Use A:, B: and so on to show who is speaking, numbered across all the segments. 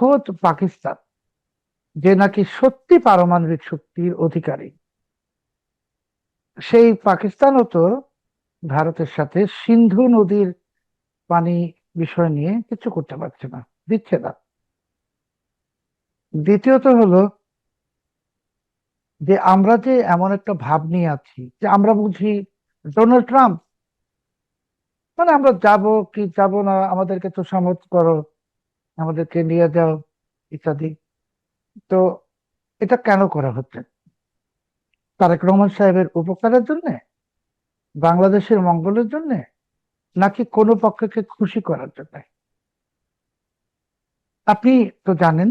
A: খোদ পাকিস্তান যে নাকি সত্যি পারমাণবিক শক্তির অধিকারী, সেই পাকিস্তানও তো ভারতের সাথে সিন্ধু নদীর পানি বিষয় নিয়ে কিছু করতে পারছে না, দিচ্ছে না। দ্বিতীয়ত হলো যে আমরা যে এমন একটা ভাব নিয়ে আছি যে আমরা বুঝি ডোনাল্ড ট্রাম্প, মানে আমরা যাব কি যাব না, আমাদেরকে তো সমর্থ করো, আমাদেরকে নিয়ে যাও ইত্যাদি। তো এটা কেন করা হচ্ছে? তারেক রহমান সাহেবের উপকারের জন্য, বাংলাদেশের মঙ্গলের জন্য, নাকি কোনো পক্ষকে খুশি করার জন্য? আপনি তো জানেন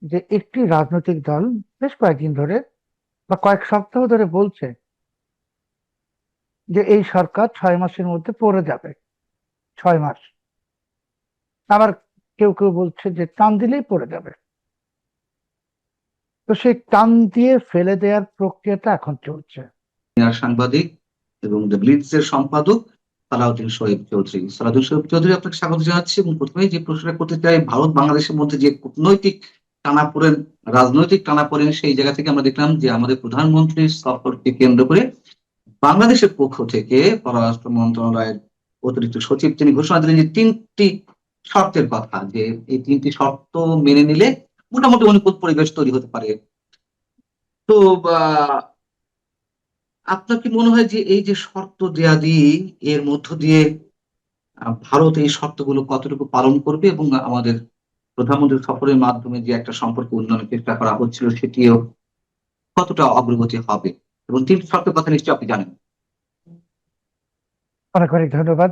A: যে একটি রাজনৈতিক দল বেশ কয়েকদিন ধরে বা কয়েক সপ্তাহ ধরে বলছে যে এই সরকার 6 মাসের মধ্যে পড়ে যাবে। 6 মাস। আবার কেউ কেউ বলছে যে টান দিলেই পড়ে যাবে। তো সেই টান দিয়ে ফেলে দেওয়ার প্রক্রিয়াটা এখন চলছে।
B: সাংবাদিক এবং দ্য ব্লিটজ এর সম্পাদক সালাউদ্দিন শরীফ চৌধুরী। সালাউদ্দিন শরীফ চৌধুরী, আপনাকে স্বাগত জানাচ্ছি এবং প্রথমেই যে প্রশ্নটা করতে চাই, ভারত বাংলাদেশের মধ্যে যে কূটনৈতিক টানাপোড়েন, রাজনৈতিক টানাপোড়েন, সেই জায়গা থেকে আমরা দেখলাম যে আমাদের প্রধানমন্ত্রীর সফরকে কেন্দ্র করে বাংলাদেশের পক্ষ থেকে পররাষ্ট্র মন্ত্রণালয়ের অতিরিক্ত সচিব তিনি ঘোষণা দিলেন যে 3টি শর্তের কথা, যে এই 3টি শর্ত মেনে নিলে মোটামুটি অনুকূল পরিবেশ তৈরি হতে পারে। তো আপনার কি মনে হয় যে এই যে শর্ত দেয়াদি, এর মধ্য দিয়ে ভারত এই শর্তগুলো কতটুকু পালন করবে এবং আমাদের প্রধানমন্ত্রী সফরের মাধ্যমে যে একটা সম্পর্ক উন্নয়নের চেষ্টা করা হচ্ছিল সেটিও কতটা অগ্রগতি হবে? এবং 3টি শর্তের কথা নিশ্চয়ই আপনি জানেন।
A: অনেক অনেক ধন্যবাদ।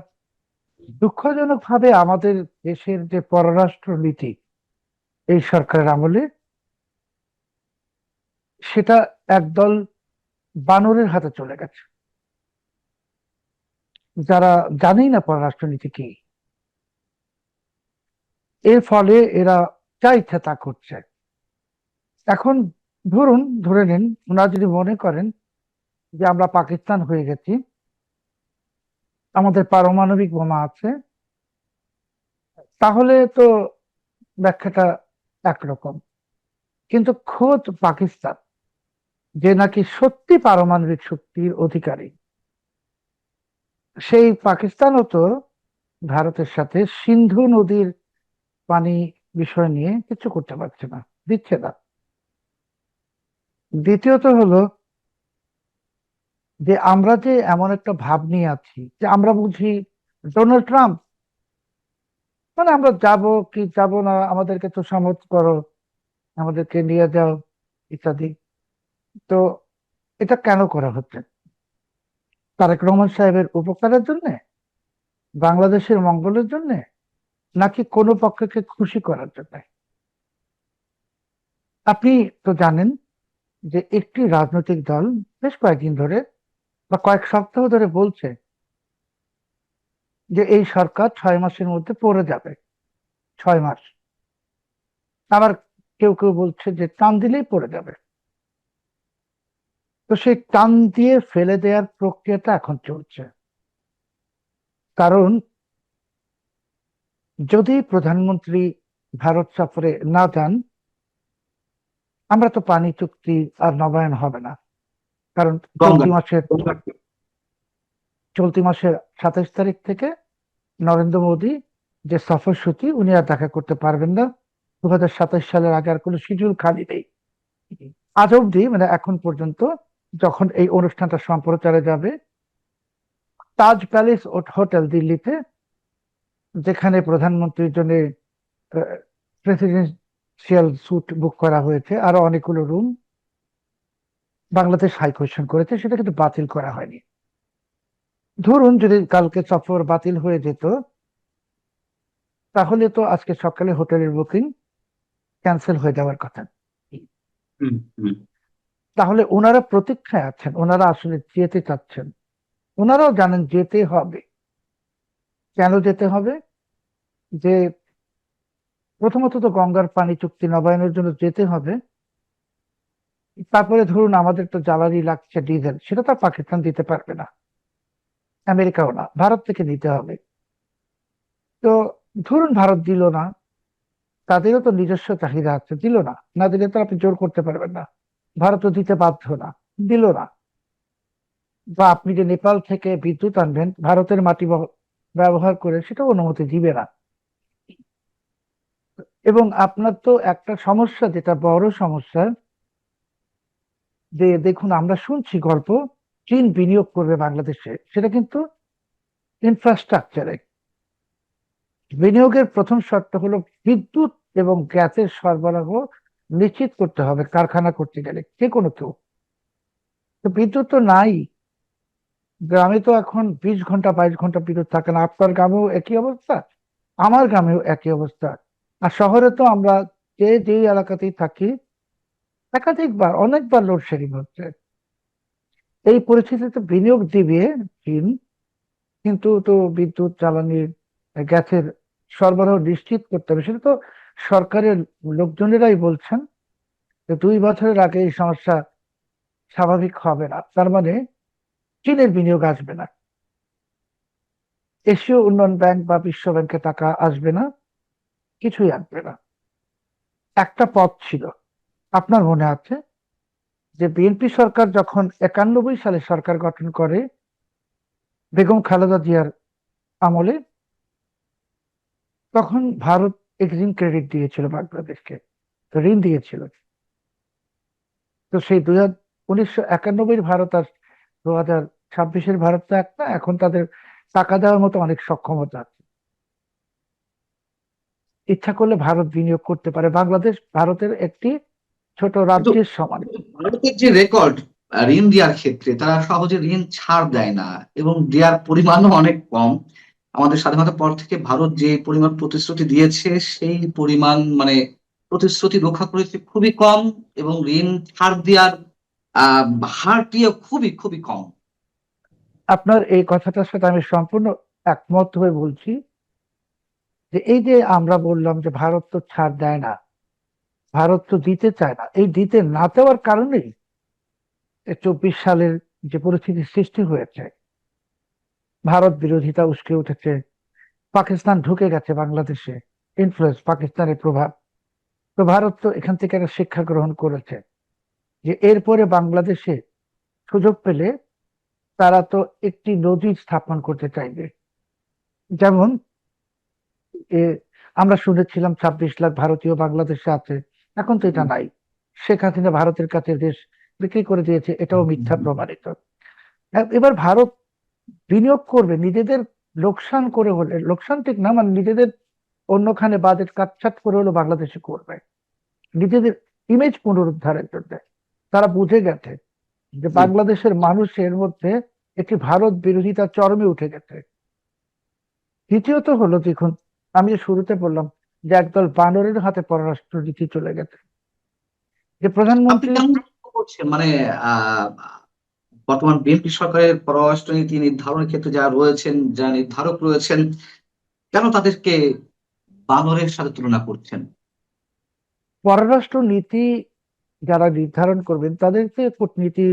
A: দুঃখজনক ভাবে আমাদের দেশের যে পররাষ্ট্র নীতি এই সরকারের আমলে, সেটা একদল বানরের হাতে চলে গেছে, যারা জানেই না পররাষ্ট্রনীতি কি। এর ফলে এরা যা ইচ্ছা তা করছে। এখন ধরে নিন, ওনারা যদি মনে করেন যে আমরা পাকিস্তান হয়ে গেছি, আমাদের পারমাণবিক বোমা আছে, তাহলে তো ব্যাখ্যাটা একরকম। কিন্তু খোদ পাকিস্তান যে নাকি সত্যি পারমাণবিক শক্তির অধিকারী, সেই পাকিস্তানও তো ভারতের সাথে সিন্ধু নদীর পানি বিষয় নিয়ে কিছু করতে পারছে না, দিচ্ছে না। দ্বিতীয়ত হলো যে আমরা যে এমন একটা ভাব নিয়ে আছি যে আমরা বুঝি ডোনাল্ড ট্রাম্প, মানে আমরা যাব কি যাব না, আমাদেরকে তো সমর্থ করো, আমাদেরকে নিয়ে যাও ইত্যাদি। তো এটা কেন করা হচ্ছে? তারেক রহমান সাহেবের উপকারের জন্য, বাংলাদেশের মঙ্গলের জন্য, নাকি কোনো পক্ষকে খুশি করার জন্য? আপনি তো জানেন যে একটি রাজনৈতিক দল বেশ কয়েকদিন ধরে বা কয়েক সপ্তাহ ধরে বলছে যে এই সরকার 6 মাসের মধ্যে পড়ে যাবে। 6 মাস। আবার কেউ কেউ বলছে যে টান দিলেই পড়ে যাবে। তো সেই টান দিয়ে ফেলে দেওয়ার প্রক্রিয়াটা এখন চলছে। কারণ যদি প্রধানমন্ত্রী ভারত সফরে না যান, আমরা তো পানি চুক্তি আর নবায়ন হবে না। কারণ
B: গঙ্গা।
A: চলতি মাসের 27 তারিখ থেকে নরেন্দ্র মোদী যে সফরসূচি, উনি আর দেখা করতে পারবেন না। 2027 সালের আগে আর কোনো শিডিউল খালি নেই আজ অব্দি, মানে এখন পর্যন্ত। যখন এই অনুষ্ঠানটা সম্প্রচারে যাবে, তাজ প্যালেস হোটেল দিল্লিতে, যেখানে প্রধানমন্ত্রীর জন্য প্রেসিডেন্সিয়াল স্যুট বুক করা হয়েছে, আরো অনেকগুলো রুম বাংলাদেশ হাই কমিশন করেছে, সেটা কিন্তু বাতিল করা হয়নি। ধরুন যদি কালকে সফর বাতিল হয়ে যেত, তাহলে তো আজকে সকালে হোটেলের বুকিং ক্যান্সেল হয়ে যাওয়ার কথা।
B: হুম, হুম।
A: তাহলে ওনারা প্রতীক্ষায় আছেন, ওনারা আসলে যেতে চাচ্ছেন। ওনারাও জানেন যেতে হবে। কেন যেতে হবে? যে প্রথমত তো গঙ্গার পানি চুক্তি নবায়নের জন্য যেতে হবে। তারপরে ধরুন আমাদের তো জ্বালানি লাগছে ডিজেল, সেটা তো আর পাকিস্তান দিতে পারবে না, আমেরিকাও না, ভারত থেকে নিতে হবে। তো ধরুন ভারত দিল না, তাদেরও তো নিজস্ব চাহিদা আছে, দিল না। না দিলে তো আপনি জোর করতে পারবেন না। ভারতও দিতে বাধ্য না, দিল না। বা আপনি যে নেপাল থেকে বিদ্যুৎ আনবেন ভারতের মাটি ব্যবহার করে, সেটাও অনুমতি দিবে না। এবং আপনার তো একটা সমস্যা, যেটা বড় সমস্যা, যে দেখুন আমরা শুনছি গল্প, চীন বিনিয়োগ করবে বাংলাদেশে, সেটা কিন্তু ইনফ্রাস্ট্রাকচারে। বিনিয়োগের প্রথম শর্ত হলো বিদ্যুৎ এবং গ্যাসের সরবরাহ নিশ্চিত করতে হবে। কারখানা করতে গেলে যে কোনো কেউ, তো বিদ্যুৎ তো নাই। গ্রামে তো এখন 20 ঘন্টা 22 ঘন্টা বিদ্যুৎ থাকে না। আপনার গ্রামেও একই অবস্থা, আমার গ্রামেও একই অবস্থা। আর শহরে তো আমরা যে যেই এলাকাতেই থাকি, একাধিকবার অনেকবার লোডশেডিং হচ্ছে। এই পরিস্থিতিতে বিনিয়োগ দিবে চীন, কিন্তু তো বিদ্যুৎ জ্বালানির গ্যাসের সরবরাহ নিশ্চিত করতে হবে। সেটা তো সরকারের লোকজনেরাই বলছেন যে 2 বছরের আগে এই সমস্যা স্বাভাবিক হবে না। তার মানে চীনের বিনিয়োগ আসবে না, এশীয় উন্নয়ন ব্যাংক বা বিশ্ব ব্যাংকে টাকা আসবে না, কিছুই আসবে না। একটা পথ ছিল, আপনার মনে আছে, যে বিএনপি সরকার যখন 91 সালে সরকার গঠন করে বেগম খালেদা জিয়ার আমলে, তখন ভারত এক্সিম ক্রেডিট দিয়েছিল বাংলাদেশকে, ঋণ দিয়েছিল। তো সেই 1991 ভারত আর 2026 ভারত তো এক না। এখন তাদের টাকা দেওয়ার মতো অনেক সক্ষমতা আছে। ইচ্ছা করলে ভারত বিনিয়োগ করতে পারে। বাংলাদেশ ভারতের একটি ছোট
B: কিন্তু
A: রাজ্যের সমান।
B: ভারতের যে রেকর্ড ঋণ দেওয়ার ক্ষেত্রে, তারা সহজে ঋণ ছাড় দেয় না এবং দেওয়ার পরিমাণও অনেক কম। আমাদের স্বাধীনতার পর থেকে ভারত যে পরিমাণ প্রতিশ্রুতি দিয়েছে, সেই পরিমাণ মানে প্রতিশ্রুতি রক্ষা করেছে খুবই কম, এবং ঋণ ছাড় দেওয়ার আহ হারটিও খুবই খুবই কম।
A: আপনার এই কথাটার সাথে আমি সম্পূর্ণ একমত হয়ে বলছি, যে এই যে আমরা বললাম যে ভারত তো ছাড় দেয় না, ভারত তো দিতে চায় না, এই দিতে না দেওয়ার কারণেই 24 সালের যে পরিস্থিতির সৃষ্টি হয়েছে, ভারত বিরোধিতা উস্কে উঠেছে, পাকিস্তান ঢুকে গেছে বাংলাদেশে, ইনফ্লুয়েন্স, পাকিস্তানের প্রভাব। তো ভারত তো এখান থেকে একটা শিক্ষা গ্রহণ করেছে, যে এরপরে বাংলাদেশে সুযোগ পেলে তারা তো একটি নজির স্থাপন করতে চাইবে। যেমন এ, আমরা শুনেছিলাম 26 লাখ ভারতীয় বাংলাদেশে আছে, এখন তো এটা নাই। শেখ হাসিনা ভারতের কাছে দেশ বিক্রি করে দিয়েছে, এটাও মিথ্যা প্রমাণিত। এবার ভারত বিনিয়োগ করবে নিজেদের লোকসান করে হলে, লোকসান ঠিক না, মানে নিজেদের অন্যখানে বাজেট কাটছাট করে হলো বাংলাদেশে করবে, নিজেদের ইমেজ পুনরুদ্ধারের জন্য। তারা বুঝে গেছে যে
B: জি।
A: বাংলাদেশের মানুষের মধ্যে একটি ভারত বিরোধিতা চরমে উঠে গেছে। দ্বিতীয়ত হলো, দেখুন আমি যে শুরুতে বললাম যে একদল বানরের হাতে পররাষ্ট্রনীতি চলে গেছে, যে
B: আপনি
A: প্রধানমন্ত্রী।
B: কেমন মন্তব্য করছেন, মানে আহ বর্তমান বিএনপি সরকারের পররাষ্ট্রনীতি নির্ধারণের ক্ষেত্রে যারা রয়েছেন, যারা নির্ধারক রয়েছেন, কেন তাদেরকে বানরের সাথে তুলনা করছেন?
A: পররাষ্ট্র নীতি যারা নির্ধারণ করবেন তাদেরকে কূটনীতি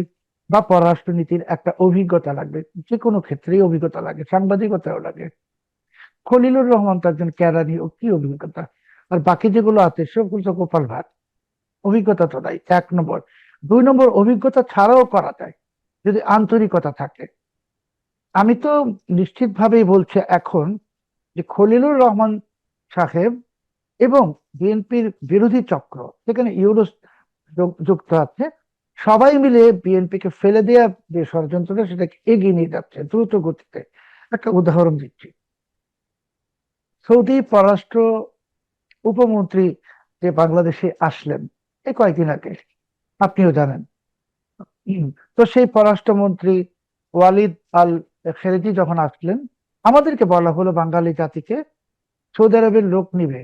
A: বা পররাষ্ট্রনীতির একটা অভিজ্ঞতা লাগবে। যে কোনো ক্ষেত্রেই অভিজ্ঞতা লাগে, সাংবাদিকতাও লাগে। খলিলুর রহমান তো একজন কেরানি, ও কি অভিজ্ঞতা! আর বাকি যেগুলো আছে সবগুলো তো গোপাল ভাট, অভিজ্ঞতা তো নাই, 1 নম্বর। 2 নম্বর, অভিজ্ঞতা ছাড়াও করা যায় যদি আন্তরিকতা থাকে। আমি তো নিশ্চিত ভাবেই বলছি এখন, যে খলিলুর রহমান সাহেব এবং বিএনপির বিরোধী চক্র, সেখানে ইউনুস যুক্ত আছে, সবাই মিলে বিএনপি কে ফেলে দেওয়ার যে ষড়যন্ত্রটা, সেটাকে এগিয়ে নিয়ে যাচ্ছে দ্রুত গতিতে। একটা উদাহরণ দিচ্ছি, সৌদি পররাষ্ট্র উপমন্ত্রী যে বাংলাদেশে আসলেন এই কয়েকদিন আগে, আপনিও জানেন। তো সেই পররাষ্ট্রমন্ত্রী ওয়ালিদ আল খেরেজি যখন আসলেন, আমাদেরকে বলা হলো বাঙালি জাতিকে সৌদি আরবের লোক নিবে,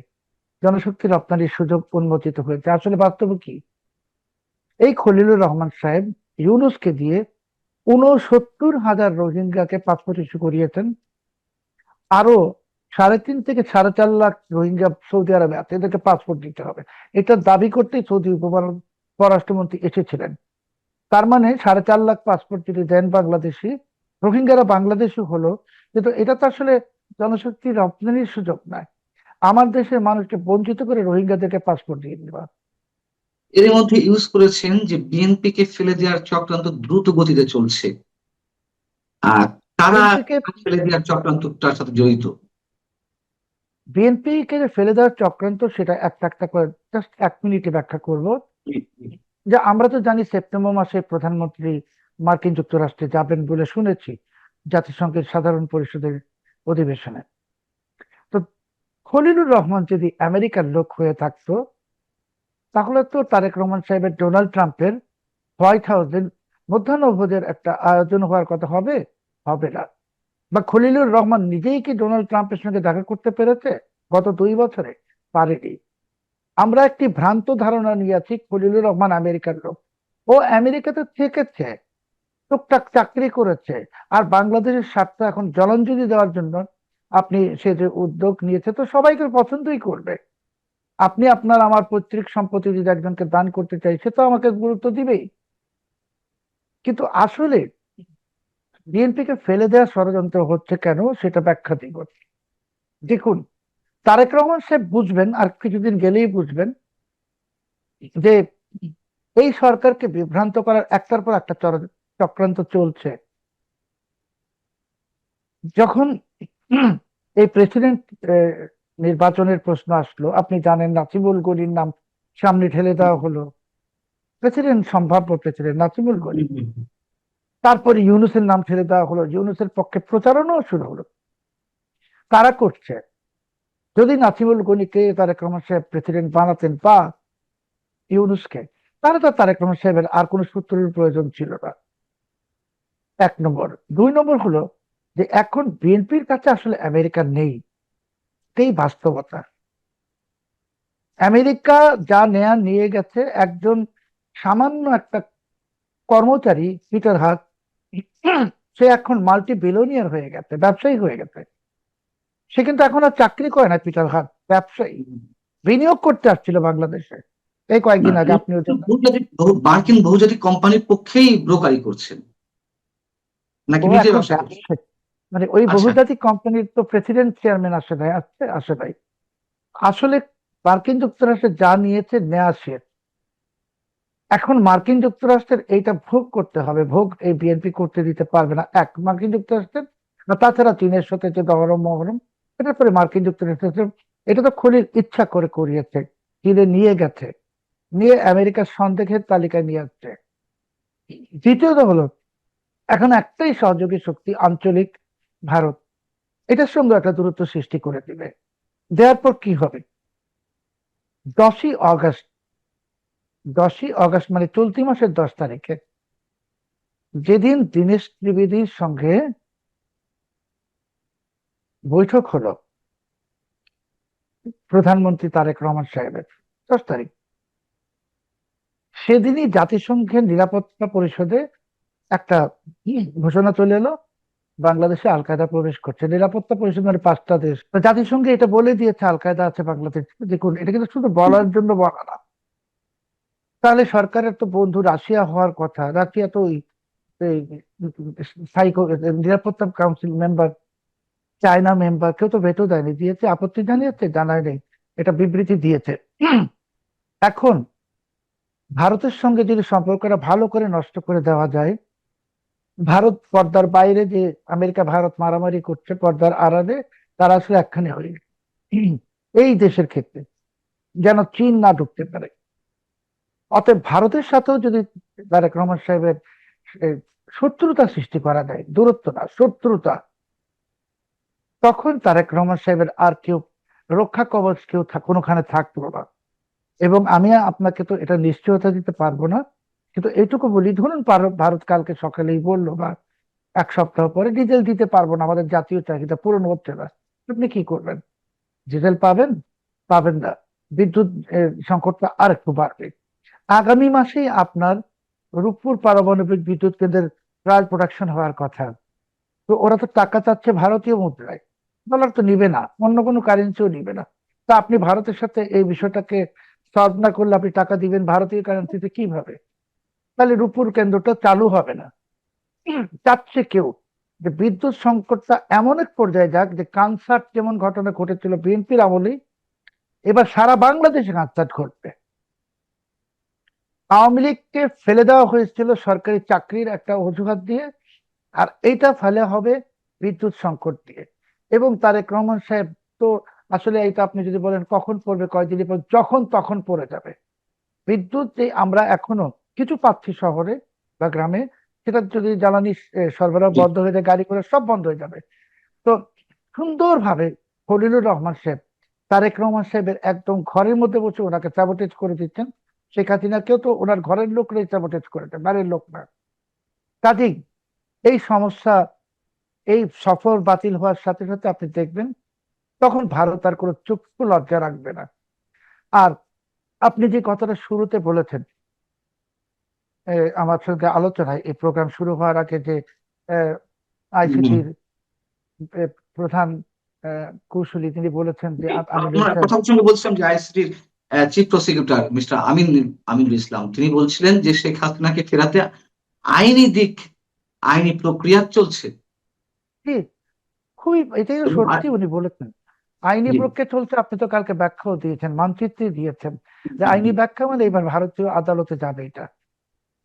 A: জনশক্তি রপ্তানির সুযোগ উন্মোচিত হয়েছে। আসলে বাস্তবে কি, এই খলিলুর রহমান সাহেব ইউনুসকে দিয়ে 69,000 রোহিঙ্গাকে পাসপোর্ট ইস্যু করিয়েছেন। আরো 3.5 থেকে 4.5 লাখ রোহিঙ্গা সৌদি আরবে আছে, এদেরকে পাসপোর্ট দিতে হবে। এটা দাবি করতেই সৌদি পররাষ্ট্রমন্ত্রী এসেছিলেন। তার মানে 4.5 লাখ পাসপোর্ট যদি দেন বাংলাদেশি, রোহিঙ্গারা বাংলাদেশি হলো, কিন্তু এটা তো আসলে জনশক্তি রপ্তানির সুযোগ নয়। আমার দেশের মানুষকে বঞ্চিত করে রোহিঙ্গাদেরকে পাসপোর্ট দিয়ে দিবা।
B: এর মধ্যে ইউজ করেছেন যে বিএনপি কে ফেলে দেওয়ার চক্রান্ত দ্রুত গতিতে চলছে, আর তারা
A: বিএনপিকে
B: ফেলে দেওয়ার চক্রান্তটার সাথে জড়িত।
A: বিএনপি কে যে ফেলে দেওয়ার চক্রান্ত, সেটা একটা একটা করে জাস্ট 1 মিনিটে ব্যাখ্যা করব। যে আমরা তো জানি সেপ্টেম্বর মাসে প্রধানমন্ত্রী মার্কিন যুক্তরাষ্ট্রে যাবেন বলে শুনেছি, জাতিসংঘের সাধারণ পরিষদের অধিবেশনে। তো খলিলুর রহমান যদি আমেরিকার লোক হয়ে থাকতো, তাহলে তো তারেক রহমান সাহেবের ডোনাল্ড ট্রাম্পের হোয়াইট হাউসের মধ্যাহ্নভোজের একটা আয়োজন হওয়ার কথা হবে? হবে না। বা খলিলুর রহমান নিজেই কি ডোনাল্ড ট্রাম্পের সঙ্গে দেখা করতে পেরেছে গত 2 বছরে? পারেনি। আমরা একটি ভ্রান্ত ধারণা নিয়ে আছি খলিলুর রহমান আমেরিকার লোক। ও আমেরিকাতে থেকেছে, টুকটাক চাকরি করেছে, আর বাংলাদেশের স্বার্থ এখন জলাঞ্জলি দেওয়ার জন্য আপনি সে যে উদ্যোগ নিয়েছে, তো সবাইকে পছন্দই করবে। আপনি আপনার আমার পৈতৃক সম্পত্তি যদি একজনকে দান করতে চাই, সে তো আমাকে গুরুত্ব দিবেই। কিন্তু আসলে বিএনপি কে ফেলে দেওয়ার ষড়যন্ত্র হচ্ছে কেন, সেটা ব্যাখ্যা দিব। দেখুন, তারেক রহমান সাহেব বুঝবেন, আর কিছুদিন গেলেই বুঝবেন, যে এই সরকারকে বিভ্রান্ত করার একটার পর একটা চক্রান্ত চলছে। যখন এই প্রেসিডেন্ট নির্বাচনের প্রশ্ন আসলো, আপনি জানেন নাসিমুল গনির নাম সামনে ঠেলে দেওয়া হলো, প্রেসিডেন্ট, সম্ভাব্য প্রেসিডেন্ট নাসিমুল গনি। তারপরে ইউনূসের নাম ঠেলে দেওয়া হলো, ইউনূসের পক্ষে প্রচারণাও শুরু হলো। কারা করছে? যদি নাসিমুল গনিকে তারেক রহমান সাহেব প্রেসিডেন্ট বানাতেন, বা ইউনূসকে, তাহলে তো তারেক রহমান সাহেবের আর কোনো সূত্রের প্রয়োজন ছিল না। 1 নম্বর। 2 নম্বর হলো যে এখন বিএনপির কাছে আসলে আমেরিকা নেই, এই বাস্তবতা। আমেরিকা যা নেয়া নিয়ে গেছে, একজন সামান্য একটা কর্মচারী পিটার হাস, সে এখন মাল্টি বিলিয়নিয়ার হয়ে গেছে, ব্যবসায়ী হয়ে গেছে। সে কিন্তু এখন আর চাকরি করে না, পিটার হাস ব্যবসায়ী, বিনিয়োগ করতে আসছিল বাংলাদেশে এই
B: না,
A: কয়েকদিন আগে,
B: উনি
A: আপনিও
B: তো
A: জানেন।
B: মার্কিন বহুজাতিক কোম্পানির পক্ষেই ব্রোকারি করছেন, নাকি
A: ও
B: নিজে
A: এখন
B: ব্যবসা করছেন?
A: ব্যবসায়ী, মানে ওই
B: আচ্ছা।
A: বহুজাতিক কোম্পানির তো প্রেসিডেন্ট চেয়ারম্যান আসে নাই, আসছে আসে নাই। আসলে মার্কিন যুক্তরাষ্ট্রে যা নিয়েছে নেয়া শেষ। এখন মার্কিন যুক্তরাষ্ট্রের এইটা ভোগ করতে হবে, ভোগ এই বিএনপি করতে দিতে পারবে না। মার্কিন যুক্তরাষ্ট্রের, আর তাছাড়া চীনের সাথে যে দহরম মহরম, এটার পরে মার্কিন যুক্তরাষ্ট্রের, এটা তো খলিল ইচ্ছা করে করিয়েছে, কিনে নিয়ে গেছে, নিয়ে আমেরিকার সন্দেহের তালিকায় নিয়ে আসছে। দ্বিতীয়ত হলো, এখন একটাই সহযোগী শক্তি, আঞ্চলিক ভারত, এটার সঙ্গে একটা দূরত্ব সৃষ্টি করে দিবে। দেওয়ার পর কি হবে? 10ই অগস্ট, 10ই অগস্ট মানে চলতি মাসের 10 তারিখে, যেদিন দীনেশ ত্রিবেদীর সঙ্গে বৈঠক হলো প্রধানমন্ত্রী তারেক রহমান সাহেবের, 10 তারিখ, সেদিনই জাতিসংঘের নিরাপত্তা পরিষদে একটা ঘোষণা চলে এলো, বাংলাদেশে আল কায়দা প্রবেশ করছে। নিরাপত্তা পরিষদ মানে 5টা দেশ, তো জাতিসংঘে এটা বলে দিয়েছে আল কায়দা আছে বাংলাদেশ। দেখুন, এটা কিন্তু শুধু বলার জন্য বলা না। তাহলে সরকারের তো বন্ধু রাশিয়া হওয়ার কথা, রাশিয়া তো ওই এই স্থায়ী নিরাপত্তা কাউন্সিল মেম্বার, চায়না মেম্বার, কেউ তো ভেটো দেয়নি, দিয়েছে, আপত্তি জানিয়েছে, জানায় নেই, এটা বিবৃতি দিয়েছে। এখন ভারতের সঙ্গে যদি সম্পর্কটা ভালো করে নষ্ট করে দেওয়া যায়, ভারত পর্দার বাইরে যে আমেরিকা ভারত মারামারি করছে, পর্দার আড়ালে তারা আসলে একখানে হয়ে গেছে। এই দেশের ক্ষেত্রে যেন চীন না ঢুকতে পারে। অতএব ভারতের সাথেও যদি তারেক রহমান সাহেবের এ, শত্রুতা সৃষ্টি করা যায়, দূরত্ব না শত্রুতা, তখন তারেক রহমান সাহেবের আর কেউ রক্ষা কবচ, কেউ কোনোখানে থাকলো না। এবং আমি আপনাকে তো এটা নিশ্চয়তা দিতে পারবো না, কিন্তু এইটুকু বলি, ধরুন ভারত কালকে সকালেই বললো, বা 1 সপ্তাহ পরে, ডিজেল দিতে পারবো না, আমাদের জাতীয় চাহিদা পূরণ হচ্ছে না, আপনি কি করবেন? ডিজেল পাবেন? পাবেন না। বিদ্যুৎ সংকটটা আর একটু বাড়বে। আগামী মাসেই আপনার রূপপুর পারমাণবিক বিদ্যুৎ কেন্দ্রের ট্রায়াল প্রোডাকশন হওয়ার কথা। তো ওরা তো টাকা চাচ্ছে ভারতীয় মুদ্রায়, ডলার তো নিবে না, অন্য কোনো কারেন্সিও নিবে না। তা আপনি ভারতের সাথে এই বিষয়টাকে সলভ না করলে আপনি টাকা দিবেন ভারতীয় কারেন্সিতে কিভাবে? তাহলে রূপপুর কেন্দ্রটা চালু হবে না। চাচ্ছে কেউ যে বিদ্যুৎ সংকটটা এমন এক পর্যায়ে যাক, যে কানসার্ট যেমন ঘটনা ঘটেছিল বিএনপির আমলেই, এবার সারা বাংলাদেশে কাটছাঁট ঘটবে। আওয়ামী লীগকে ফেলে দেওয়া হয়েছিল সরকারি চাকরির একটা অজুহাত দিয়ে, আর এইটা ফেলে হবে বিদ্যুৎ সংকট দিয়ে। এবং তারেক রহমান সাহেব তো আসলে এটা আপনি যদি বলেন কখন পড়বে, কয়দিনই পর, যখন তখন পড়ে যাবে। বিদ্যুৎ যে আমরা এখনো কিছু পাচ্ছি শহরে বা গ্রামে, সেটা যদি জ্বালানি সরবরাহ
B: জি।
A: বন্ধ হয়ে যায়, গাড়ি ঘোড়া সব বন্ধ হয়ে যাবে। তো সুন্দরভাবে খলিলুর রহমান সাহেব তারেক রহমান সাহেবের একদম ঘরের মধ্যে বসে ওনাকে স্যাবোটেজ করে দিচ্ছেন। শেখ হাসিনাকেও তো ওনার ঘরের লোকরাই স্যাবোটেজ করে দেয়, বাড়ির লোক না। কাজেই এই সমস্যা, এই সফর বাতিল হওয়ার সাথে সাথে আপনি দেখবেন তখন ভারত আর কোনো চক্ষু লজ্জা রাখবে না। আর আপনি যে কথাটা শুরুতে বলেছেন, আমার সঙ্গে আলোচনায় এই প্রোগ্রাম শুরু হওয়ার আগে, যে
B: হুম।
A: আইসিটির প্রধান কৌশলী তিনি বলেছেন যে আমিনুল
B: আপনার
A: সাহেব।
B: প্রথম সঙ্গে বলছিলাম যে আইসিটির chief prosecutor mister Aminul Islam তিনি বলছিলেন যে শেখ হাসিনাকে ফেরাতে আইনি দিক, আইনি প্রক্রিয়া চলছে।
A: জি, খুবই এটাই তো
B: এবং
A: সত্যি উনি বলেছেন। আইনি
B: জি।
A: প্রক্রিয়া চলছে, আপনি তো কালকে ব্যাখ্যাও দিয়েছেন, মানচিত্রে দিয়েছেন যে আইনি ব্যাখ্যা মানে এবার ভারতীয় আদালতে যাবে এটা।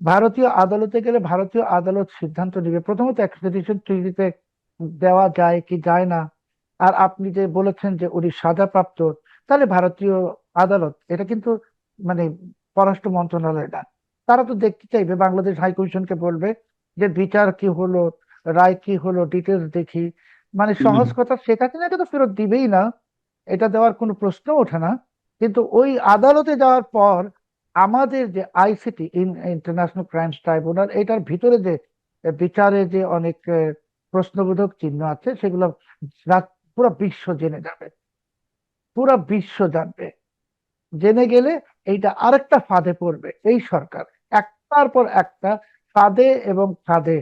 A: ভারতীয় আদালতে গেলে ভারতীয় আদালত সিদ্ধান্ত নেবে প্রথমত এক্সট্রাডিশন ট্রিটিতে দেওয়া যায় কি যায় না। আর আপনি যে বলেছেন যে উনি সাজাপ্রাপ্ত, তাহলে ভারতীয় আদালত এটা কিন্তু মানে পররাষ্ট্র মন্ত্রণালয় না, তারা তো দেখতে চাইবে, বাংলাদেশ হাই কমিশনকে বলবে যে বিচার কি হলো, রায় কি হলো, ডিটেলস দেখি। মানে
B: হুম।
A: সহজ কথা, শেখ হাসিনাকে তো ফেরত দিবেই না, এটা দেওয়ার কোনো প্রশ্ন ওঠে না। কিন্তু ওই আদালতে যাওয়ার পর আমাদের যে আইসিটি, ইন্টারন্যাশনাল ক্রাইমস ট্রাইব্যুনাল, এটার ভিতরে যে বিচারে যে অনেক প্রশ্নবোধক চিহ্ন আছে, সেগুলো পুরো বিশ্ব জেনে যাবে, পুরো বিশ্ব জানবে। জেনে গেলে এইটা আরেকটা ফাঁদে পড়বে এই সরকার। একটার পর একটা ফাঁদে এবং ফাঁদে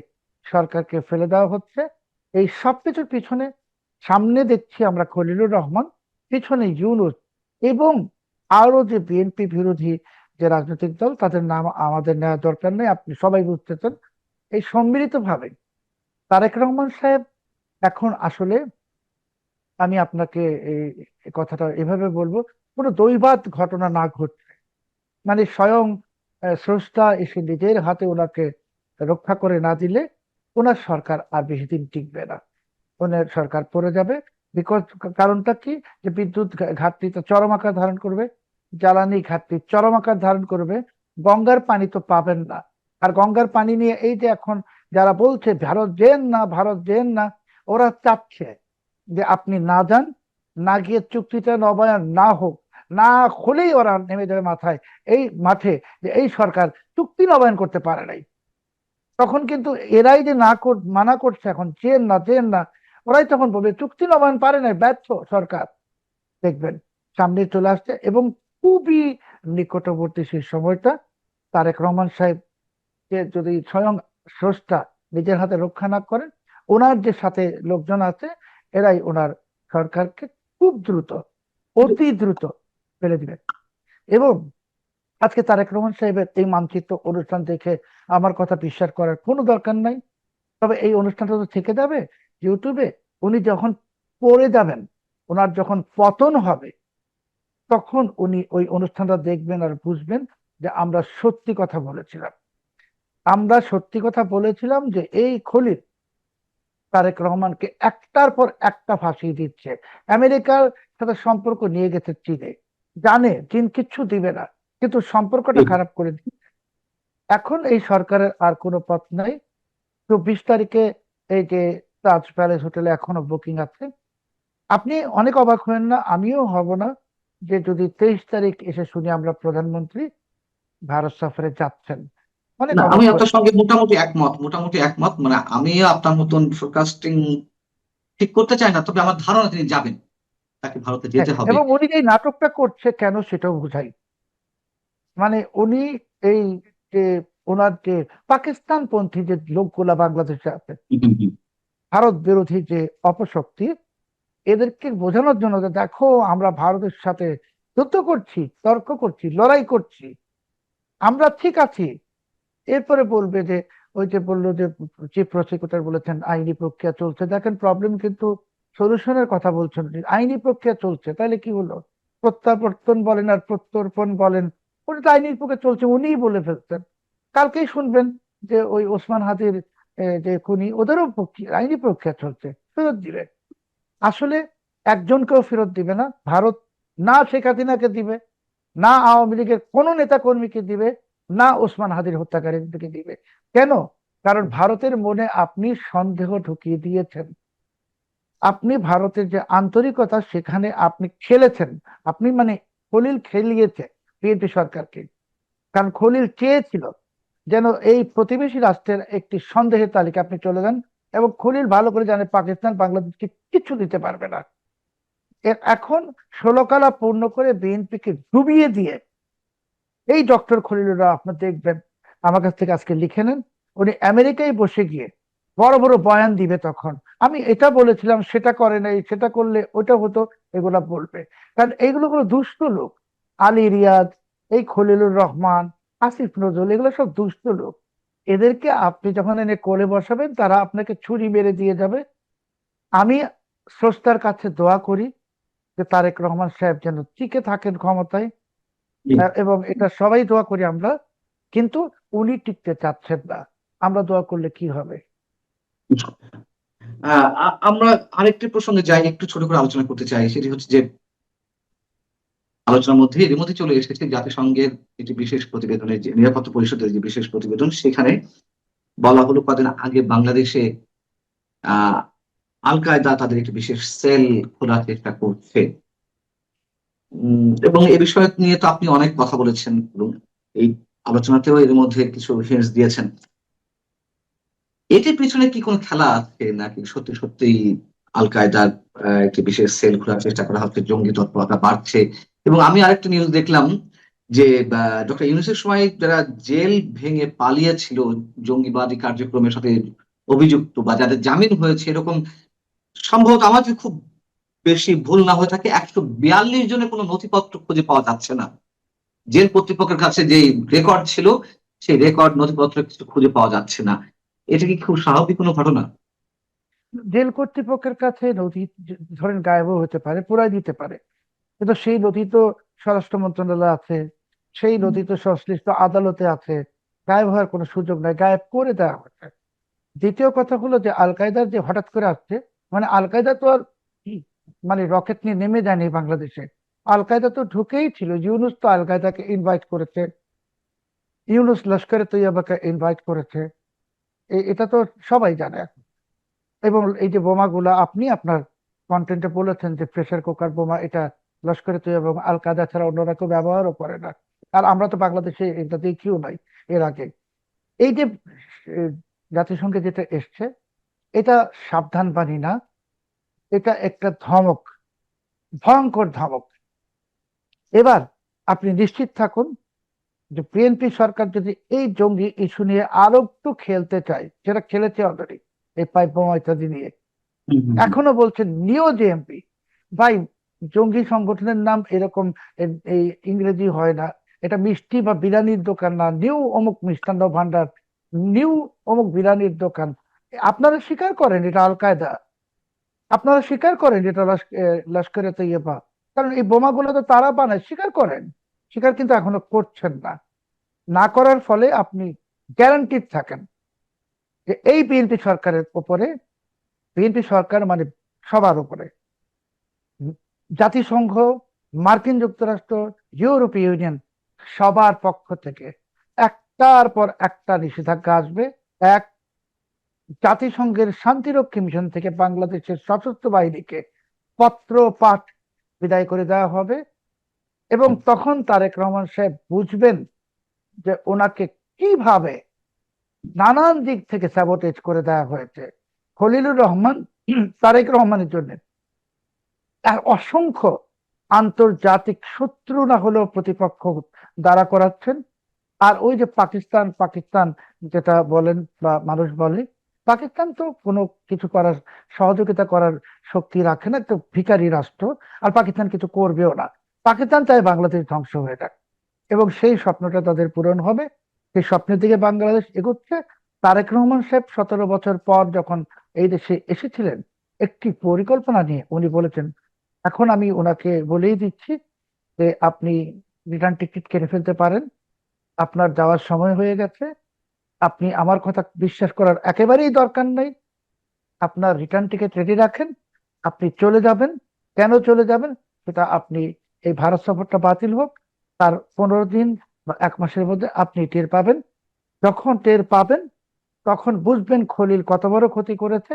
A: সরকারকে ফেলে দেওয়া হচ্ছে। এই সবকিছুর পিছনে সামনে দেখছি আমরা খলিলুর রহমান, পিছনে ইউনূস, এবং আরো যে বিএনপি বিরোধী যে রাজনৈতিক দল, তাদের নাম আমাদের নেওয়া দরকার নেই, আপনি সবাই বুঝতেছেন। এই সম্মিলিত ভাবে তারেক রহমান সাহেব এখন আসলে, আমি আপনাকে এই এই কথাটা এভাবে বলবো, কোনো দৈবাৎ ঘটনা না ঘটছে, মানে স্বয়ং স্রষ্টা এসে নিজের হাতে ওনাকে রক্ষা করে না দিলে ওনার সরকার আর বেশি দিন টিকবে না, ওনার সরকার পড়ে যাবে। বিকজ কারণটা কি, যে বিদ্যুৎ ঘাটতি তো চরম আকার ধারণ করবে, জ্বালানি ঘাটতি চরম আকার ধারণ করবে, গঙ্গার পানি তো পাবেন না। আর গঙ্গার পানি নিয়ে এই যে এখন যারা বলছে ভারত যেন না, ভারত যেন না, ওরা চাচ্ছে যে আপনি না যান, না গিয়ে চুক্তিটা নবায়ন না হোক, না হলেই ওরা নেমে যাবে মাথায়, এই মাঠে, যে এই সরকার চুক্তি নবায়ন করতে পারে নাই। তখন কিন্তু এরাই যে মানা করছে এখন, চেন না চেন না, ওরাই তখন বলবে চুক্তি নবায়ন পারে নাই, ব্যর্থ সরকার। দেখবেন সামনে চলে আসছে। এবং খুবই নিকটবর্তী সেই সময়টা, তারেক রহমান সাহেবকে যদি স্বয়ং স্রষ্টা নিজের হাতে রক্ষা না করেন, ওনার যে সাথে লোকজন আছে, এরাই ওনার সরকারকে খুব দ্রুত, অতি দ্রুত ফেলে দিবে। এবং আজকে তারেক রহমান সাহেবের এই মানচিত্র অনুষ্ঠান দেখে আমার কথা বিশ্বাস করার কোনো দরকার নাই, তবে এই অনুষ্ঠানটা তো থেকে যাবে ইউটিউবে। উনি যখন পড়ে যাবেন, ওনার যখন পতন হবে, তখন উনি ওই অনুষ্ঠানটা দেখবেন আর বুঝবেন যে আমরা সত্যি কথা বলেছিলাম। আমরা সত্যি কথা বলেছিলাম যে এই খলিল তারেক রহমানকে একটার পর একটা ফাঁসিয়ে দিচ্ছে। আমেরিকার সাথে সম্পর্ক নিয়ে গেছে চীনে, জানে চীন কিচ্ছু দিবে না, কিন্তু সম্পর্কটা খারাপ করে দিচ্ছে। এখন এই সরকারের আর কোনো পথ নাই। 24 তারিখে এই যে তাজ প্যালেস হোটেলে এখনো বুকিং আছে। আপনি অনেক অবাক হবেন না, আমিও হব না, যে যদি 23 তারিখ এসে শুনি আমরা প্রধানমন্ত্রী ভারত সফরে যাচ্ছেন। অনেক
B: না, আমি
A: অবাক
B: আপনার
A: হবেন।
B: সঙ্গে মোটামুটি একমত, মানে আমি আপনার মতন ফোরকাস্টিং ঠিক করতে চাই না, তবে আমার ধারণা তিনি যাবেন, তাকে ভারতে
A: হ্যাঁ,
B: যেতে হবে।
A: এবং উনি যে এই নাটকটা করছে কেন সেটাও বুঝাই। মানে উনি এই যে ওনার যে পাকিস্তান পন্থী যে লোকগুলা বাংলাদেশে আছে, ভারত বিরোধী যে অপশক্তি, এদেরকে বোঝানোর জন্য যে দেখো আমরা ভারতের সাথে যুদ্ধ করছি, তর্ক করছি, লড়াই করছি, আমরা ঠিক আছি। এরপরে বলবে যে, ওই যে বললো যে চিফ প্রসিকিউটর বলেছেন আইনি প্রক্রিয়া চলছে, দেখেন প্রবলেম কিন্তু সলিউশনের কথা বলছেন, আইনি প্রক্রিয়া চলছে, তাহলে কি হলো? প্রত্যাবর্তন বলেন আর প্রত্যর্পণ বলেন, উনি তো আইনের পক্ষে চলছে, উনিই বলে ফেলছেন। কালকেই শুনবেন যে ওই ওসমান হাদির যে খুনি, ওদেরও আইনি প্রক্রিয়া চলছে, ফেরত দিবে। আসলে একজনকেও ফেরত দিবে না ভারত, না শেখ হাসিনাকে দিবে, না আওয়ামী লীগের কোন নেতা কর্মীকে দিবে, না ওসমান হাদির হত্যাকারীদেরকে দিবে। কেন? কারণ ভারতের মনে আপনি সন্দেহ ঢুকিয়ে দিয়েছেন। আপনি ভারতের যে আন্তরিকতা সেখানে আপনি খেলেছেন। আপনি মানে খলিল খেলিয়েছে বিএনপি সরকারকে। কারণ খলিল চেয়েছিল যেন এই প্রতিবেশী রাষ্ট্রের একটি সন্দেহের তালিকা আপনি চলে যান, এবং খলিল ভালো করে জানে পাকিস্তান বাংলাদেশকে কিছু দিতে পারবে না। এখন 16 কালা পূর্ণ করে বিএনপিকে ডুবিয়ে দিয়ে এই ডক্টর খলিলুর আপনার দেখবেন, আমার কাছ থেকে আজকে লিখে নেন, উনি আমেরিকায় বসে গিয়ে বড় বড় বয়ান দিবে। তখন আমি এটা বলেছিলাম, সেটা করে নাই, সেটা করলে ওটা হতো, এগুলা বলবে। কারণ এইগুলো কোনো দুষ্ট লোক, আলী রিয়াজ, এই খলিলুর রহমান, আসিফ নজরুল, এগুলো সব দুষ্ট লোক। এদেরকে আপনি যখন এনে কোলে বসাবেন, তারা আপনাকে ছুরি মেরে দিয়ে যাবে। আমি স্রষ্টার কাছে দোয়া করি যে তারেক রহমান সাহেব যেন টিকে থাকেন ক্ষমতায়, এবং এটা সবাই দোয়া করি আমরা। কিন্তু উনি টিকতে চাচ্ছেন না, আমরা দোয়া করলে কি হবে?
B: আমরা আরেকটি প্রসঙ্গে যাই, একটু ছোট করে আলোচনা করতে চাই। সেটি হচ্ছে যে আলোচনার মধ্যে এর মধ্যে চলে এসেছে জাতিসংঘের একটি বিশেষ প্রতিবেদনের, যে নিরাপত্তা পরিষদের যে বিশেষ প্রতিবেদন, সেখানে বলা হলো কদিন আগে বাংলাদেশে আহ আল কায়দা তাদের একটি বিশেষ সেল খোলার চেষ্টা করছে। এবং এ বিষয় নিয়ে তো আপনি অনেক কথা বলেছেন এবং এই আলোচনাতেও এর মধ্যে কিছু হিন্টস দিয়েছেন। এটির পিছনে কি কোনো খেলা আছে, নাকি সত্যি সত্যি আল কায়দার একটি বিশেষ সেল খোলার চেষ্টা করা হচ্ছে, জঙ্গি তৎপরতা বাড়ছে? এবং আমি আরেকটা নিউজ দেখলাম যে ডক্টর ইউনূসের সময় যারা জেল ভেঙে পালিয়েছিল জঙ্গিবাদী কার্যক্রমের সাথে অভিযুক্ত, বা যাদের জামিন হয়েছে, এরকম সম্ভবত, আমার যদি খুব বেশি ভুল না হয়ে থাকে, 142 জনের কোনো নথিপত্র খুঁজে পাওয়া যাচ্ছে না। জেল কর্তৃপক্ষের কাছে যে রেকর্ড ছিল, সেই রেকর্ড নথিপত্র কিছু খুঁজে পাওয়া যাচ্ছে না। এটা কি খুব স্বাভাবিক কোনো ঘটনা?
A: জেল কর্তৃপক্ষের কাছে নথি ধরেন গায়েবও হতে পারে, পুরাই দিতে পারে, কিন্তু সেই নথি তো স্বরাষ্ট্র মন্ত্রণালয়ে আছে, সেই নথি তো সংশ্লিষ্ট আদালতে আছে। গায়েব হওয়ার কোনো সুযোগ নাই, গায়েব করে দেওয়া হচ্ছে। দ্বিতীয় কথা হলো যে আল কায়দার যে হঠাৎ করে আসছে, মানে আল কায়দা তো আর কি, মানে রকেট নিয়ে নেমে যায়নি বাংলাদেশে। আল কায়দা তো ঢুকেই ছিল, ইউনুস তো আল কায়দাকে ইনভাইট করেছে, ইউনুস লস্করে তৈয়বাকে ইনভাইট করেছে, এটা তো সবাই জানে। এবং এই যে বোমাগুলা আপনি আপনার কন্টেন্টে বলেছেন যে প্রেসার কুকার বোমা, এটা লস্করে তৈয়বা এবং আল কায়দা ছাড়া অন্যরা কেউ ব্যবহারও করে না। আর আমরা তো বাংলাদেশে এটা দেখিও নাই এর আগে। এই যে আহ, জাতিসংঘে যেটা এসছে, এটা সাবধান বাণী না, এটা একটা ধমক, ভয়ঙ্কর ধমক। এবার আপনি নিশ্চিত থাকুন যে বিএনপি সরকার যদি এই জঙ্গি ইস্যু নিয়ে আরো একটু খেলতে চায়, সেটা খেলেছে অলরেডি এই পাইপ বোমা ইত্যাদি নিয়ে,
B: হুম, হুম, হুম।
A: এখনো বলছেন নিও জেএমপি। ভাই, জঙ্গি সংগঠনের নাম এরকম এই ইংরেজি হয় না। এটা মিষ্টি বা বিরিয়ানির দোকান না, নিউ অমুক মিষ্টান্ন ভান্ডার, নিউ অমুক বিরিয়ানির দোকান। আপনারা স্বীকার করেন এটা আল কায়দা, আপনারা স্বীকার করেন এটা লস্করে তৈয়বা, কারণ এই বোমাগুলো তো তারা বানায়, স্বীকার করেন। স্বীকার কিন্তু এখনো করছেন না। না করার ফলে আপনি গ্যারান্টিড থাকেন যে এই বিএনপি সরকারের উপরে, বিএনপি সরকার মানে সবার উপরে জাতিসংঘ, মার্কিন যুক্তরাষ্ট্র, ইউরোপীয় ইউনিয়ন, সবার পক্ষ থেকে একটার পর একটা নিষেধাজ্ঞা আসবে। এক, জাতিসংঘের শান্তিরক্ষী মিশন থেকে বাংলাদেশের সশস্ত্র বাহিনীকে পত্র পাঠ বিদায় করে দেওয়া হবে। এবং তখন তারেক রহমান সাহেব বুঝবেন যে ওনাকে কিভাবে নানান দিক থেকে স্যাবোটেজ করে দেওয়া হয়েছে। খলিলুর রহমান তারেক রহমানের জন্য আর অসংখ্য আন্তর্জাতিক শত্রু না হলেও প্রতিপক্ষ দাঁড়া করাচ্ছেন। আর ওই যে পাকিস্তান পাকিস্তান যেটা বলেন বা মানুষ বলে, পাকিস্তান তো কোনো কিছু করার, সহযোগিতা করার শক্তি রাখে না, তো ভিখারি রাষ্ট্র। আর পাকিস্তান কিছু করবেও না। পাকিস্তান চায় বাংলাদেশ ধ্বংস হয়ে যাক, এবং সেই স্বপ্নটা তাদের পূরণ হবে। সেই স্বপ্নের দিকে বাংলাদেশ এগোচ্ছে। তারেক রহমান সাহেব 17 বছর পর যখন এই দেশে এসেছিলেন, একটি পরিকল্পনা নিয়ে উনি বলেছেন, এখন আমি ওনাকে বলেই দিচ্ছি, যে আপনি রিটার্ন টিকিট কেটে ফেলতে পারেন, আপনার যাওয়ার সময় হয়ে গেছে, আপনি আমার কথা বিশ্বাস করার একেবারেই দরকার নেই, আপনার রিটার্ন টিকিট রেডি রাখেন, আপনি চলে যাবেন। কেন চলে যাবেন সেটা আপনি, এই ভারত সফরটা বাতিল হোক, তার 15 দিন বা 1 মাসের মধ্যে আপনি টের পাবেন। যখন টের পাবেন তখন বুঝবেন খলিল কত বড় ক্ষতি করেছে,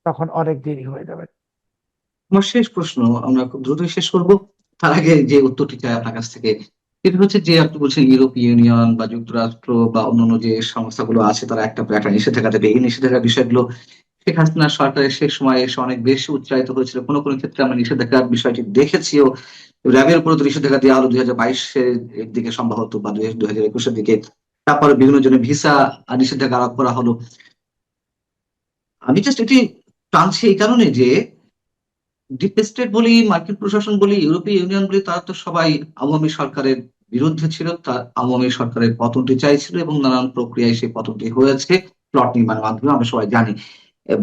A: তখন অনেক দেরি হয়ে যাবে।
B: আমার শেষ প্রশ্ন, আমরা খুব দ্রুতই শেষ করব। তার আগে যে উত্তরটি চাই আপনার কাছ থেকে, সেটা হচ্ছে যে আপনি বলছেন ইউরোপীয় ইউনিয়ন বা যুক্তরাষ্ট্র বা অন্যান্য যে সংস্থাগুলো আছে তারা একটা নিষেধাজ্ঞা দেবে, এই নিষেধাজ্ঞার বিষয়গুলো শেখ হাসিনা সরকারের শেষ সময় এসে অনেক বেশি উচ্চারিত হয়েছিল। কোনো কোনো ক্ষেত্রে আমরা নিষেধাজ্ঞার বিষয়টি দেখেছিও। র্যাবের উপরে তো নিষেধাজ্ঞা দেওয়া হলো 2022-এর দিকে সম্ভবত, বা 2021-এর দিকে। তারপরে বিভিন্ন জনের ভিসা নিষেধাজ্ঞা আরোপ করা হলো। আমি জাস্ট এটি টানছি এই কারণে যে ডিপ স্টেট বলি, মার্কিন প্রশাসন বলি, ইউরোপীয় ইউনিয়ন বলি, তারা তো সবাই আওয়ামী সরকারের বিরুদ্ধে ছিল। তার আওয়ামী সরকারের পতনটি চাইছিল এবং নানান প্রক্রিয়ায় সেই পতনটি হয়েছে প্লট নির্মাণের মাধ্যমে, আমরা সবাই জানি।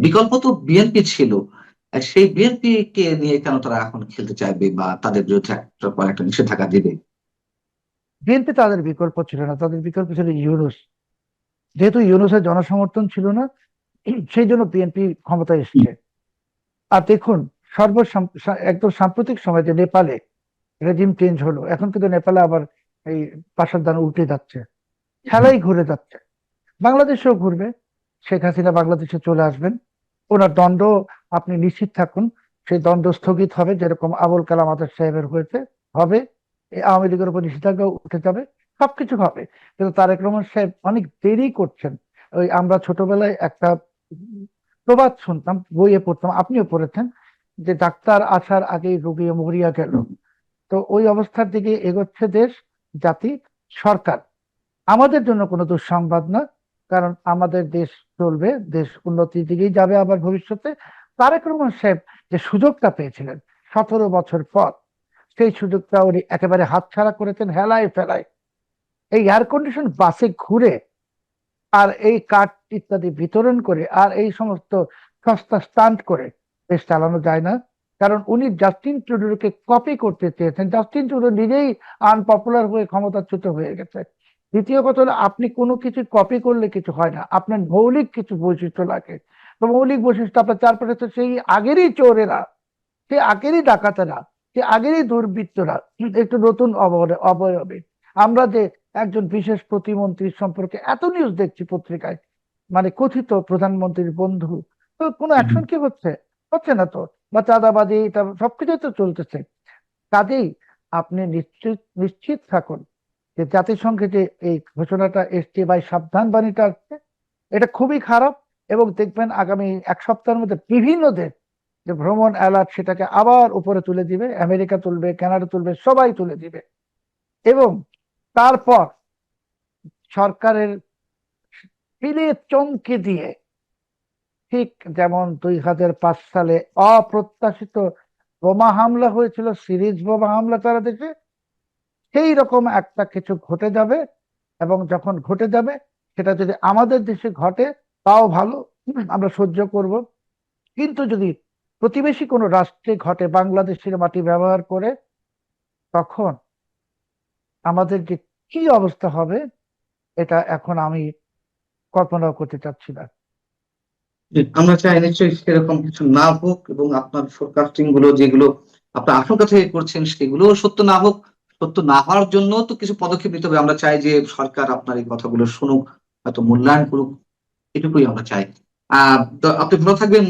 B: বিকল্প তো বিএনপি ছিল। সেই বিএনপি কে নিয়ে কেন তারা এখন খেলতে চাইবে বা তাদের বিরুদ্ধে একটার পর একটা নিষেধাজ্ঞা দেবে?
A: বিএনপি তাদের বিকল্প ছিল না, তাদের বিকল্প ছিল ইউনূস। যেহেতু ইউনূসের জনসমর্থন ছিল না, সেই জন্য বিএনপি ক্ষমতায় এসছে। আর দেখুন, একদম সাম্প্রতিক সময়ে যে নেপালে রেজিম চেঞ্জ হলো, এখন কিন্তু নেপালে আবার এই পাশার দান উল্টে যাচ্ছে, খেলাই ঘুরে যাচ্ছে। বাংলাদেশেও ঘুরবে। শেখ হাসিনা বাংলাদেশে চলে আসবেন, ওনার দণ্ড, আপনি নিশ্চিত থাকুন, সেই দণ্ড স্থগিত হবে, যেরকম আবুল কালাম আজাদ সাহেবের হয়েছে হবে। এই আওয়ামী লীগের উপর নিষেধাজ্ঞা উঠে যাবে, সবকিছু হবে। কিন্তু তারেক রহমান সাহেব অনেক দেরি করছেন। ওই আমরা ছোটবেলায় একটা প্রবাদ শুনতাম, বইয়ে পড়তাম, আপনিও পড়েছেন, যে ডাক্তার আসার আগেই রোগী মরিয়া গেল। তো ওই অবস্থার দিকে এগোচ্ছে দেশ, জাতি, সরকার। আমাদের জন্য কোনো দুঃসংবাদ না, কারণ আমাদের দেশ চলবে, দেশ উন্নতির দিকেই যাবে আবার ভবিষ্যতে। তারেক রহমান সাহেব যে সুযোগটা পেয়েছিলেন 17 বছর পর, সেই সুযোগটা উনি একেবারে হাতছাড়া করেছেন হেলায় ফেলায়। এই এয়ার কন্ডিশন বাসে ঘুরে আর এই কার্ড ইত্যাদি বিতরণ করে আর এই সমস্ত সস্তা স্টান্ট করে দেশ চালানো যায় না। কারণ উনি জাস্টিন ট্রুডোকে কপি করতে চেয়েছেন, জাস্টিন ট্রুডো নিজেই আনপপুলার হয়ে ক্ষমতাচ্যুত হয়ে গেছে। দ্বিতীয় কথা হলো, আপনি কোনো কিছু কপি করলে কিছু হয় না, আপনার মৌলিক কিছু বৈশিষ্ট্য লাগে। তো মৌলিক বৈশিষ্ট্য আপনার চারপাশে তো সেই আগেরই চোরেরা, সে আগেরই ডাকাতেরা, সে আগেরই দুর্বৃত্তরা, একটু নতুন অবয়বে। আমরা যে একজন বিশেষ প্রতিমন্ত্রী সম্পর্কে এত নিউজ দেখছি পত্রিকায়, মানে কথিত প্রধানমন্ত্রীর বন্ধু, তো কোনো অ্যাকশন কি হচ্ছে? হচ্ছে না তো। বা চাঁদাবাজি, তারপর সবকিছুই তো চলতেছে। কাজেই আপনি নিশ্চিত নিশ্চিত থাকুন যে জাতিসংঘে যে এই ঘোষণাটা এসছে বা এই সাবধান বাণীটা আসছে, এটা খুবই খারাপ। এবং দেখবেন আগামী 1 সপ্তাহের মধ্যে বিভিন্ন দেশ যে ভ্রমণ অ্যালার্ট, সেটাকে আবার উপরে তুলে দিবে, আমেরিকা তুলবে, কানাডা তুলবে, সবাই তুলে দিবে। এবং তারপর সরকারের পিলে চমকে দিয়ে, ঠিক যেমন 2005 সালে অপ্রত্যাশিত বোমা হামলা হয়েছিল, সিরিজ বোমা হামলা সারা দেশে, সেই রকম একটা কিছু ঘটে যাবে। এবং যখন ঘটে যাবে, সেটা যদি আমাদের দেশে ঘটে তাও ভালো, আমরা সহ্য করব। কিন্তু যদি প্রতিবেশী কোনো রাষ্ট্রে ঘটে, বাংলাদেশের মাটি ব্যবহার করে, তখন আমাদের যে কি অবস্থা হবে, এটা এখন আমি কল্পনাও করতে চাচ্ছি না।
B: জি, আমরা চাই নিশ্চয়ই সেরকম কিছু না হোক, এবং আপনার ফোরকাস্টিং গুলো যেগুলো আপনার আশঙ্কা থেকে করছেন সেগুলো সত্য না হোক। সত্য না হওয়ার জন্য তো কিছু পদক্ষেপ নিতে হবে। আমরা চাই যে সরকার আপনার এই কথাগুলো শুনুক, হয়তো মূল্যায়ন করুক, এটুকুই আমরা চাই। তো আপনি ভালো থাকবেন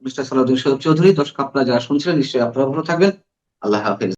B: মিস্টার সালাউদ্দিন সৈয়দ চৌধুরী। দর্শক আপনারা যারা শুনছিলেন, নিশ্চয়ই আপনারা ভালো থাকবেন। আল্লাহ হাফেজ।